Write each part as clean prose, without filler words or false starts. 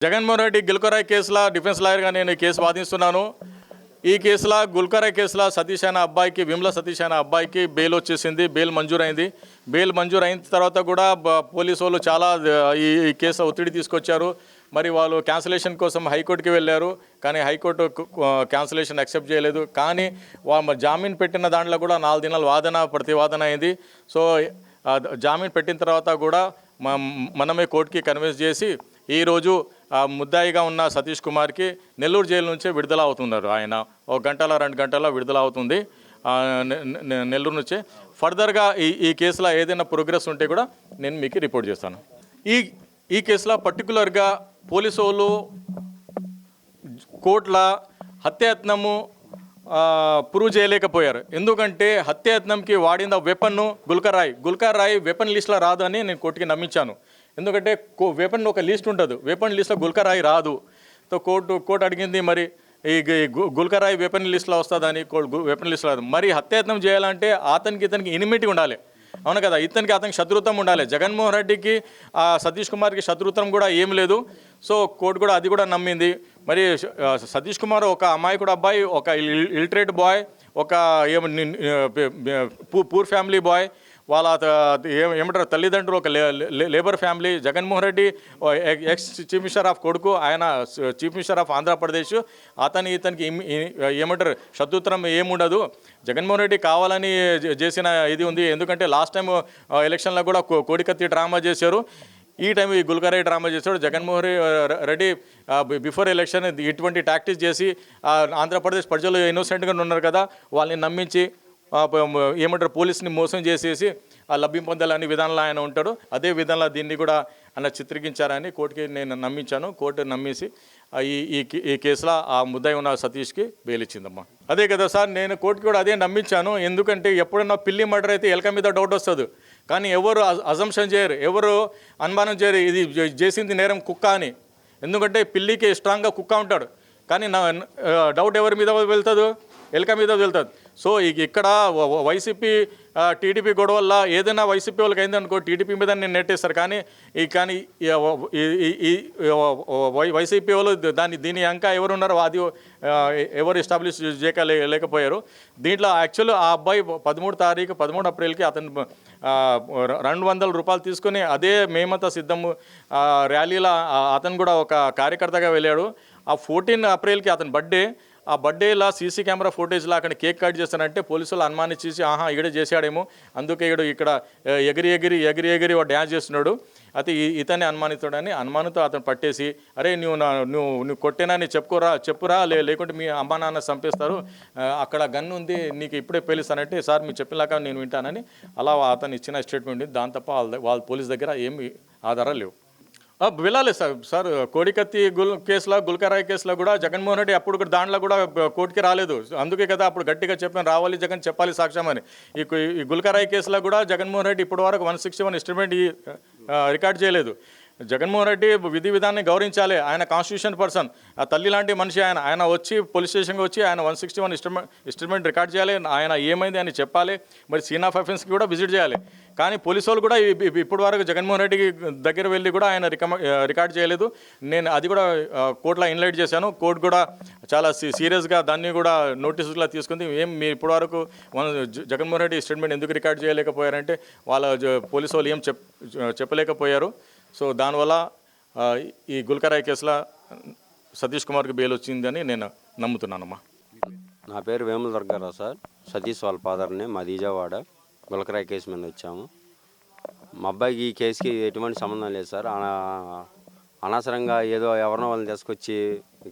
జగన్మోహన్ రెడ్డి గిల్కరాయ్ కేసులో డిఫెన్స్ లాయర్గా నేను ఈ కేసు వాదిస్తున్నాను. ఈ కేసులో గుల్కరాయ్ కేసులో సతీష్ అనే అబ్బాయికి, విమల సతీష్ అనే అబ్బాయికి బెయిల్ వచ్చేసింది. బెయిల్ మంజూరైంది. బెయిల్ మంజూరైన తర్వాత కూడా పోలీసు వాళ్ళు చాలా ఈ కేసు ఒత్తిడి తీసుకొచ్చారు. మరి వాళ్ళు క్యాన్సిలేషన్ కోసం హైకోర్టుకి వెళ్ళారు. కానీ హైకోర్టు క్యాన్సిలేషన్ యాక్సెప్ట్ చేయలేదు. కానీ జామీన్ పెట్టిన దాంట్లో కూడా 4 దినాలు వాదన ప్రతివాదన అయింది. సో జామీన్ పెట్టిన తర్వాత కూడా మనమే కోర్టుకి కన్విన్స్ చేసి ఈరోజు ముద్దాయిగా ఉన్న సతీష్ కుమార్కి నెల్లూరు జైలు నుంచే విడుదల అవుతున్నారు. ఆయన 1 గంటల 2 గంటల విడుదల అవుతుంది నెల్లూరు నుంచే. ఫర్దర్గా ఈ కేసులో ఏదైనా ప్రోగ్రెస్ ఉంటే కూడా నేను మీకు రిపోర్ట్ చేస్తాను. ఈ కేసులో పర్టికులర్గా పోలీసు వాళ్ళు కోర్టుల హత్యాయత్నము ప్రూవ్ చేయలేకపోయారు. ఎందుకంటే హత్యాయత్నంకి వాడిన వెపన్ను గుల్కరాయ్ వెపన్ లిస్ట్లో రాదు అని నేను కోర్టుకి నమ్మించాను. ఎందుకంటే వెపన్ ఒక లిస్ట్ ఉంటుంది, వెపన్ లిస్ట్లో గుల్కరాయ్ రాదు. సో కోర్టు అడిగింది మరి ఈ గుల్కరాయ్ వెపన్ లిస్ట్లో వస్తుందని. వెపన్ లిస్ట్లో రాదు. మరి హత్యాయత్నం చేయాలంటే ఇతనికి ఇనిమిటీ ఉండాలి, అవును కదా. అతనికి శత్రుత్వం ఉండాలి. జగన్మోహన్ రెడ్డికి సతీష్ కుమార్కి శత్రుత్వం కూడా ఏం లేదు. సో కోర్టు కూడా అది కూడా నమ్మింది. మరి సతీష్ కుమార్ ఒక అమాయకుడు అబ్బాయి, ఒక ఇలిటరేట్ బాయ్, ఒక పూర్ ఫ్యామిలీ బాయ్. వాళ్ళ ఏమంటారు తల్లిదండ్రులు ఒక labour family. Jaganmohan Reddy ex chief minister of కొడుకు, ఆయన చీఫ్ మినిస్టర్ ఆఫ్ ఆంధ్రప్రదేశ్. ఇతనికి ఏమంటారు శత్రుత్వం ఏముండదు. జగన్మోహన్ రెడ్డి కావాలని చేసిన ఇది ఉంది. ఎందుకంటే లాస్ట్ టైం ఎలక్షన్లో కూడా కోడికత్తి డ్రామా చేశారు. ఈ టైం ఈ గుల్కరాయ్ డ్రామా చేశాడు. జగన్మోహన్ రెడ్డి బిఫోర్ ఎలక్షన్ ఇటువంటి టాక్టిక్స్ చేసి ఆంధ్రప్రదేశ్ ప్రజలు ఇన్నోసెంట్గా ఉన్నారు కదా, వాళ్ళని నమ్మించి ఏమంటారు పోలీసుని మోసం చేసేసి లభ్యం పొందాలని విధానంలో ఆయన ఉంటాడు. అదే విధంగా దీన్ని కూడా ఆయన చిత్రీకరించారని కోర్టుకి నేను నమ్మించాను. కోర్టు నమ్మేసి ఈ కేసులో ఆ ముద్దాయి ఉన్న సతీష్కి బెయిల్ ఇచ్చిందమ్మా. అదే కదా సార్, నేను కోర్టుకి కూడా అదే నమ్మించాను. ఎందుకంటే ఎప్పుడన్నా పిల్లి మర్డర్ అయితే ఎలక మీద డౌట్ వస్తుంది, కానీ ఎవరు అజంప్షన్ చేయరు, ఎవరు అనుమానం చేయరు ఇది చేసింది నేరం కుక్క అని. ఎందుకంటే పిల్లికి స్ట్రాంగ్గా కుక్క ఉంటాడు, కానీ డౌట్ ఎవరి మీద వెళ్తుంది, ఎలక మీద వెళ్తుంది. సో ఇక్కడ వైసీపీ టీడీపీ గొడవల్ల ఏదైనా వైసీపీ వాళ్ళకి అయిందనుకో టీడీపీ మీద నేను నెట్టేస్తారు. కానీ వైసీపీ వాళ్ళు దీని ఇంకా ఎవరు ఉన్నారో అది ఎవరు ఎస్టాబ్లిష్ లేకపోయారు. దీంట్లో యాక్చువల్ ఆ అబ్బాయి 13 ఏప్రిల్కి అతను 200 రూపాయలు తీసుకుని అదే మేమంతా సిద్ధము ర్యాలీలో అతను కూడా ఒక కార్యకర్తగా వెళ్ళాడు. ఆ 14 ఏప్రిల్కి అతని బర్త్డే. ఆ బర్త్డేలా సీసీ కెమెరా ఫుటేజ్లో అక్కడ కేక్ కట్ చేస్తానంటే పోలీసులు అనుమానించేసి ఈడే చేశాడేమో, అందుకే ఇక్కడ ఎగిరి వాడు డ్యాన్స్ చేస్తున్నాడు, అయితే ఇతన్ని అనుమానిస్తాడని అనుమానంతో అతను పట్టేసి అరే నువ్వు కొట్టేనని చెప్పురా లేకుంటే మీ అమ్మా నాన్న చంపేస్తారు, అక్కడ గన్ ఉంది నీకు ఇప్పుడే పేలుస్తానంటే సార్ మీరు చెప్పినాక నేను వింటానని అలా అతను ఇచ్చిన స్టేట్మెంట్. దాని తప్ప వాళ్ళ పోలీస్ దగ్గర ఏమి ఆధారాలు లేవు. వెళ్ళాలి సార్ కోడికత్తి కేసులో గుల్కరాయ్ కేసులో కూడా జగన్మోహన్ రెడ్డి అప్పుడు దాంట్లో కూడా కోర్టుకి రాలేదు. అందుకే కదా అప్పుడు గట్టిగా చెప్పాను రావాలి జగన్ చెప్పాలి సాక్ష్యం అని. ఈ గుల్కరాయ్ కేసులో కూడా జగన్మోహన్ రెడ్డి ఇప్పటి వరకు 161 ఇన్స్ట్రుమెంట్ రికార్డ్ చేయలేదు. జగన్మోహన్ రెడ్డి విధి విధాన్ని గౌరవించాలి. ఆయన కాన్స్టిట్యూషన్ పర్సన్, ఆ తల్లి లాంటి మనిషి. ఆయన వచ్చి పోలీస్ స్టేషన్కి వచ్చి ఆయన 161 ఇన్స్ట్రుమెంట్ రికార్డ్ చేయాలి, ఆయన ఏమైంది అని చెప్పాలి. మరి సీన్ ఆఫ్ అఫెన్స్కి కూడా విజిట్ చేయాలి. కానీ పోలీసు వాళ్ళు కూడా ఇప్పటి వరకు జగన్మోహన్ రెడ్డికి దగ్గర వెళ్ళి కూడా ఆయన రికార్డ్ చేయలేదు. నేను అది కూడా కోర్టులో ఇన్లైట్ చేశాను. కోర్టు కూడా చాలా సీరియస్గా దాన్ని కూడా నోటీసులా తీసుకుంది. మీరు ఇప్పటి వరకు జగన్మోహన్ రెడ్డి స్టేట్మెంట్ ఎందుకు రికార్డ్ చేయలేకపోయారంటే వాళ్ళ పోలీసు వాళ్ళు ఏం చెప్పలేకపోయారు. సో దానివల్ల ఈ గుల్కరాయ్ కేసులో సతీష్ కుమార్కి బెయిల్ వచ్చిందని నేను నమ్ముతున్నానమ్మా. నా పేరు వేముల దుర్గారావు సార్. సతీష్ వాళ్ళ ఫాదర్ని, మాది విజయవాడ. గుల్కరాయ్ కేసు మీద వచ్చాము. మా అబ్బాయికి ఈ కేసుకి ఎటువంటి సంబంధం లేదు సార్. అనవసరంగా ఏదో ఎవరినో వాళ్ళని తీసుకొచ్చి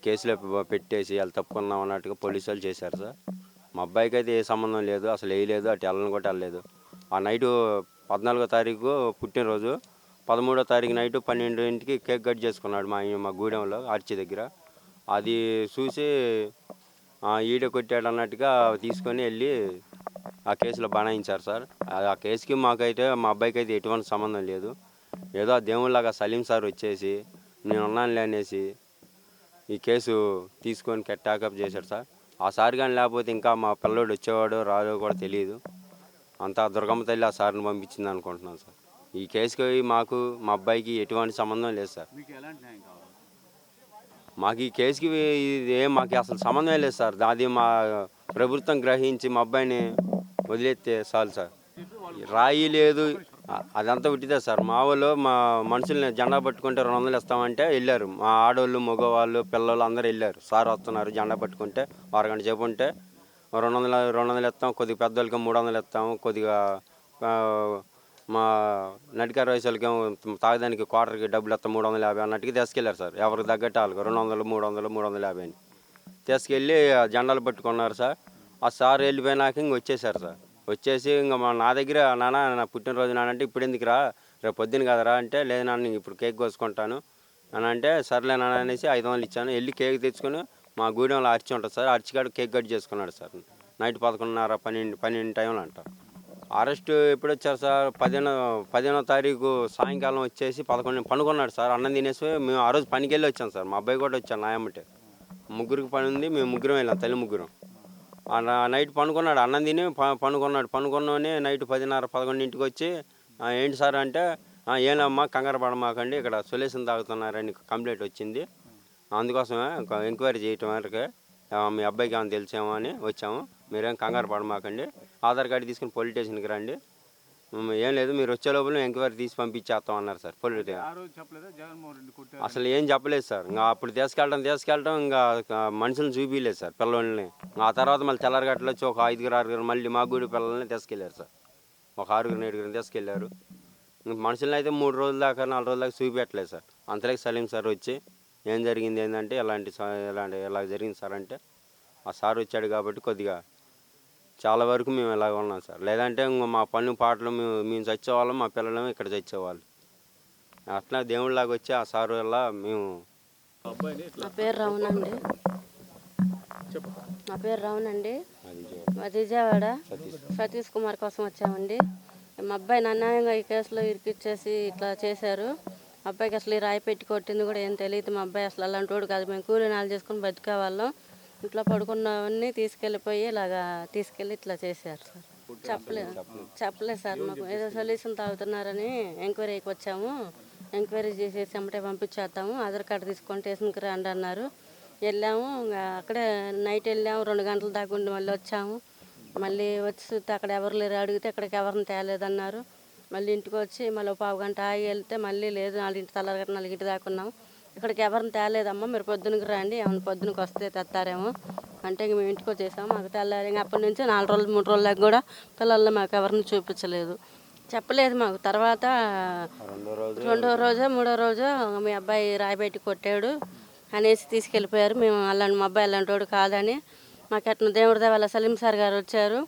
కేసులో పెట్టేసి వాళ్ళు తప్పుకున్నాం అన్నట్టుగా పోలీసు వాళ్ళు చేశారు సార్. మా అబ్బాయికి అయితే ఏ సంబంధం లేదు, అసలు వేయలేదు, అటు వెళ్ళని కూడా వెళ్ళలేదు. ఆ నైటు 14వ తారీఖు పుట్టినరోజు, 13వ తారీఖు నైటు 12ంటికి కేక్ కట్ చేసుకున్నాడు మా గూడెంలో ఆర్చి దగ్గర. అది చూసి ఈడ కొట్టాడు అన్నట్టుగా తీసుకొని వెళ్ళి ఆ కేసులో బనాయించారు సార్. ఆ కేసుకి మాకైతే మా అబ్బాయికి అయితే ఎటువంటి సంబంధం లేదు. ఏదో దేవుళ్ళలాగా సలీం సార్ వచ్చేసి నేను ఉన్నానులే అనేసి ఈ కేసు తీసుకొని ట్యాకప్ చేశాడు సార్. ఆ సార్ కానీ లేకపోతే ఇంకా మా పిల్లోడు వచ్చేవాడు రాదో కూడా తెలియదు. అంతా దుర్గమ్మ తల్లి ఆ సార్ని పంపించింది అనుకుంటున్నాను సార్. ఈ కేసుకి మాకు మా అబ్బాయికి ఎటువంటి సంబంధం లేదు సార్. మాకు ఈ కేసుకి ఇది ఏం మాకు అసలు సంబంధమే లేదు సార్. అది మా ప్రభుత్వం గ్రహించి మా అబ్బాయిని వదిలేస్తే చాలు సార్. రాయి లేదు, అదంతా ఉట్టిదే సార్. మా వాళ్ళు మా మనుషుల్ని జెండా పట్టుకుంటే 200 ఇస్తామంటే వెళ్ళారు. మా ఆడవాళ్ళు, మగవాళ్ళు, పిల్లలు అందరూ వెళ్ళారు. సార్ వస్తున్నారు జెండా పట్టుకుంటే అరగంట సేపు ఉంటే 200 ఇస్తాం, కొద్దిగా పెద్దవాళ్ళకి 300 ఇస్తాము, కొద్దిగా మా నడికారు వయసు వాళ్ళకేమో తాగడానికి క్వార్టర్కి డబ్బులు ఇస్తాం 350 అన్నట్టుగా తీసుకెళ్ళారు సార్. ఎవరికి తగ్గట్టు వాళ్ళకి 200, 300, 350 అని తీసుకెళ్ళి జెండాలు పట్టుకున్నారు సార్. ఆ సార్ వెళ్ళిపోయినాక ఇంక వచ్చేసారు సార్. వచ్చేసి ఇంకా నా దగ్గర నాన్న నా పుట్టినరోజు నానంటే ఇప్పుడు ఎందుకు రా, రేపు పొద్దున కదరా అంటే, లేదు నాన్న ఇప్పుడు కేక్ కోసుకుంటాను అని అంటే, సర్లే నాన్న అనేసి 500 ఇచ్చాను. వెళ్ళి కేక్ తెచ్చుకొని మా గూడెంలో అరిచి ఉంటుంది సార్, అరిచికాడు కేక్ కట్ చేసుకున్నాడు సార్. నైట్ 11:30, 12 టైంలో అంట. అరెస్ట్ ఎప్పుడు వచ్చారు సార్? 15వ తారీఖు సాయంకాలం వచ్చేసి 11 పనుకున్నాడు సార్. అన్నం తినేసి మేము ఆ రోజు పనికి వెళ్ళి వచ్చాం సార్. మా అబ్బాయి కూడా వచ్చాను నాయమ్మటే. ముగ్గురికి పని ఉంది, మేము ముగ్గురం వెళ్ళాం, తల్లి ముగ్గురం. నైట్ పనుకున్నాడు, అన్నం తిని పనుకున్నాని నైట్ 10:30, 11ంటికి వచ్చి ఏంటి సార్ అంటే, ఏనమ్మా కంగారు పడమాకండి, ఇక్కడ సొల్యూషన్ తాగుతున్నారని కంప్లైంట్ వచ్చింది, అందుకోసమే ఎంక్వైరీ చేయటం వరకు మీ అబ్బాయికి ఏమైనా తెలిసేమో అని వచ్చాము, మీరేం కంగారు పడమాకండి, ఆధార్ కార్డు తీసుకుని పోలీస్ స్టేషన్కి రండి, ఏం లేదు మీరు వచ్చే లోపల ఎంక్వైరీ తీసి పంపించేస్తాం అన్నారు సార్. అసలు ఏం చెప్పలేదు సార్. ఇంకా అప్పుడు తీసుకెళ్ళడం ఇంకా మనుషులను చూపించలేదు సార్ పిల్లల్ని. ఆ తర్వాత మళ్ళీ తెల్లరగట్టలు వచ్చి ఒక 5-6 మళ్ళీ మా గుడి పిల్లల్ని తీసుకెళ్ళారు సార్. ఒక 6-7 తీసుకెళ్ళారు. మనుషులను అయితే 3 రోజుల దాకా 4 రోజుల దాకా చూపించట్లేదు సార్. అంతలోకి సలీం సార్ వచ్చి ఏం జరిగింది ఏంటంటే ఇలా జరిగింది సార్ అంటే, ఆ సార్ వచ్చాడు కాబట్టి కొద్దిగా చాలా వరకు మేము ఇలాగ ఉన్నాం సార్. లేదంటే ఇంకో మా పన్ను పాటలు మేము చచ్చేవాళ్ళం, మా పిల్లలు ఇక్కడ చచ్చేవాళ్ళు. అట్లా దేవుళ్ళలాగా వచ్చి ఆ సార్ వల్ల మేము. నా పేరు రమణండి. నా పేరు రమణండి. మాది విజయవాడ. సతీష్ కుమార్ కోసం వచ్చామండి. మా అబ్బాయిని అన్యాయంగా ఈ కేసులో ఇరికిచ్చేసి ఇట్లా చేశారు. అబ్బాయికి అసలు ఈ రాయి పెట్టి కొట్టింది కూడా ఏం తెలియదు. మా అబ్బాయి అసలు అలాంటి వాడు కాదు. మేము కూలి నాలు చేసుకుని బతికే వాళ్ళం. ఇంట్లో పడుకున్నవన్నీ తీసుకెళ్ళిపోయి ఇలాగా తీసుకెళ్ళి ఇట్లా చేశారు సార్. చెప్పలేదు సార్. మాకు ఏదో సొల్యూషన్ తాగుతున్నారని ఎంక్వైరీకి వచ్చాము. ఎంక్వైరీ చేసేసి అమ్మటే పంపించేస్తాము, ఆధార్ కార్డు తీసుకొని స్టేషన్కి రండి అన్నారు. వెళ్ళాము, ఇంకా అక్కడే నైట్ వెళ్ళాము, 2 గంటల దాకా ఉండి మళ్ళీ వచ్చాము. మళ్ళీ వచ్చి చూస్తే అక్కడ ఎవరు లేరు, అడిగితే ఇక్కడికి ఎవరిని తేలేదన్నారు. మళ్ళీ ఇంటికి వచ్చి మళ్ళీ 1/2 గంట ఆగి వెళ్తే మళ్ళీ లేదు, 4 దాకా ఉన్నాము. ఇక్కడికి ఎవరిని తేలేదమ్మా, మీరు పొద్దునకి రండి, ఏమైనా పొద్దునకి వస్తే తెస్తారేమో అంటే ఇంక మేము ఇంటికి వచ్చేసాము. మాకు తెల్లారి ఇంకా అప్పటి నుంచి 4 రోజులు 3 రోజుల దాకా కూడా పిల్లల్ని మాకు ఎవరిని చూపించలేదు, చెప్పలేదు మాకు. తర్వాత 2వ రోజో 3వ రోజో మీ అబ్బాయి రాయిబెట్టి కొట్టాడు అనేసి తీసుకెళ్ళిపోయారు. మేము అలాంటి మా అబ్బాయి అలాంటి వాడు కాదని మాకు ఎట్లా దేవుడి దేవాల సలీం సార్ గారు వచ్చారు.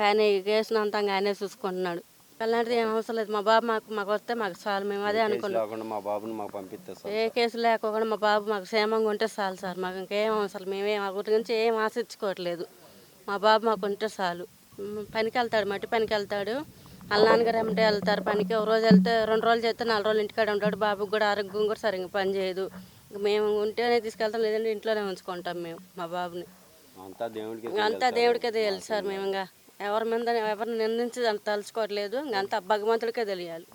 కానీ ఈ కేసును అంతా ఆయనే చూసుకుంటున్నాడు. అలాంటిది ఏం అవసరం లేదు. మా బాబు మాకు వస్తే మాకు చాలు, మేము అదే అనుకున్నాం. మా బాబుని మాకు పంపిస్తే ఏ కేసు లేకుండా మా బాబు మాకు క్షేమంగా ఉంటే చాలు సార్. మాకు ఇంకేం అవసరం, మేమేం ఆ గురించి ఏం ఆశించుకోవట్లేదు. మా బాబు మాకు ఉంటే చాలు. పనికి వెళ్తాడు, మట్టి పనికి వెళ్తాడు. వాళ్ళ నాన్నగారు ఏమంటే వెళ్తారు పనికి. ఒక రోజు వెళ్తే 2 రోజులు చేస్తే 4 రోజులు ఇంటికాడ ఉంటాడు. బాబుకి కూడా ఆరోగ్యం కూడా సరిగ్గా పని చేయదు. మేము ఉంటేనే తీసుకెళ్తాం, లేదంటే ఇంట్లోనే ఉంచుకుంటాం మేము మా బాబుని. అంతా దేవుడికే తెలియాలి సార్. మేము ఇంకా ఎవరిని నిందించి తలుచుకోవట్లేదు. ఇంకంతా భగవంతుడికే తెలియాలి.